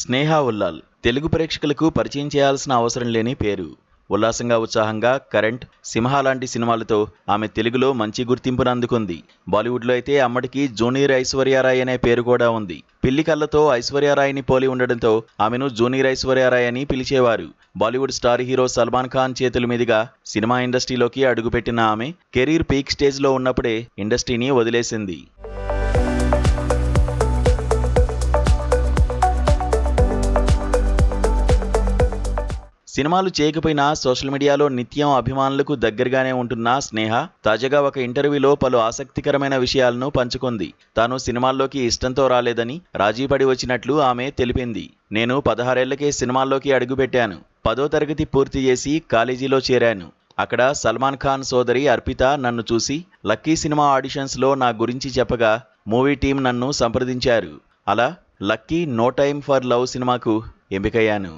స్నేహ ఉల్లాల్ తెలుగు ప్రేక్షకులకు పరిచయం చేయాల్సిన అవసరం లేని పేరు. ఉల్లాసంగా, ఉత్సాహంగా, కరెంట్, సింహ లాంటి సినిమాలతో ఆమె తెలుగులో మంచి గుర్తింపును అందుకుంది. బాలీవుడ్లో అయితే అమ్మడికి జూనియర్ ఐశ్వర్యారాయ్ అనే పేరు కూడా ఉంది. పిల్లి కళ్ళతో ఐశ్వర్యారాయ్ని పోలి ఉండడంతో ఆమెను జూనియర్ ఐశ్వర్యారాయ్ అని పిలిచేవారు. బాలీవుడ్ స్టార్ హీరో సల్మాన్ ఖాన్ చేతుల మీదుగా సినిమా ఇండస్ట్రీలోకి అడుగుపెట్టిన ఆమె కెరీర్ పీక్ స్టేజ్లో ఉన్నప్పుడే ఇండస్ట్రీని వదిలేసింది. సినిమాలు చేయకపోయినా సోషల్ మీడియాలో నిత్యం అభిమానులకు దగ్గరగానే ఉంటున్న స్నేహ తాజాగా ఒక ఇంటర్వ్యూలో పలు ఆసక్తికరమైన విషయాలను పంచుకుంది. తాను సినిమాల్లోకి ఇష్టంతో రాలేదని, రాజీపడి వచ్చినట్లు ఆమె తెలిపింది. నేను 16 ఏళ్లకే సినిమాల్లోకి అడుగుపెట్టాను. 10వ తరగతి పూర్తి చేసి కాలేజీలో చేరాను. అక్కడ సల్మాన్ ఖాన్ సోదరి అర్పిత నన్ను చూసి లక్కీ సినిమా ఆడిషన్స్లో నా గురించి చెప్పగా మూవీ టీం నన్ను సంప్రదించారు. అలా lucky no time for love సినిమాకు ఎంపికయ్యాను.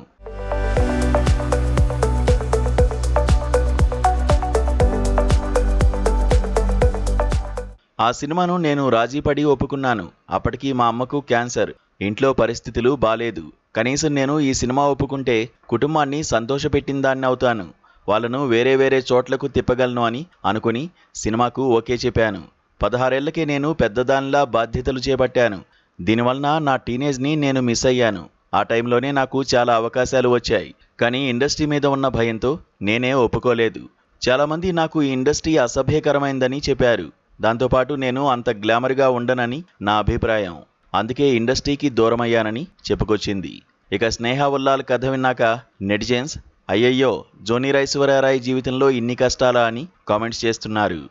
ఆ సినిమాను నేను రాజీపడి ఒప్పుకున్నాను. అప్పటికి మా అమ్మకు క్యాన్సర్. ఇంట్లో పరిస్థితులు బాలేదు. కనీసం నేను ఈ సినిమా ఒప్పుకుంటే కుటుంబాన్ని సంతోషపెట్టిందాన్ని అవుతాను. వాళ్ళను వేరే వేరే చోట్లకు తిప్పగలను అని అనుకుని సినిమాకు ఓకే చెప్పాను. 16 ఏళ్లకే నేను పెద్దదానిలా బాధ్యతలు చేపట్టాను. దీనివలన నా టీనేజ్ని నేను మిస్ అయ్యాను. ఆ టైంలోనే నాకు చాలా అవకాశాలు వచ్చాయి. కానీ ఇండస్ట్రీ మీద ఉన్న భయంతో నేనే ఒప్పుకోలేదు. చాలామంది నాకు ఈ ఇండస్ట్రీ అసభ్యకరమైందని చెప్పారు. దాంతోపాటు నేను అంత గ్లామర్గా ఉండనని నా అభిప్రాయం. అందుకే ఇండస్ట్రీకి దూరమయ్యానని చెప్పుకొచ్చింది. ఇక స్నేహ ఉల్లాల్ కథ విన్నాక నెటిజన్స్ అయ్యయ్యో జూనియర్ ఐశ్వర్యారాయ్ జీవితంలో ఇన్ని కష్టాలా అని కామెంట్స్ చేస్తున్నారు.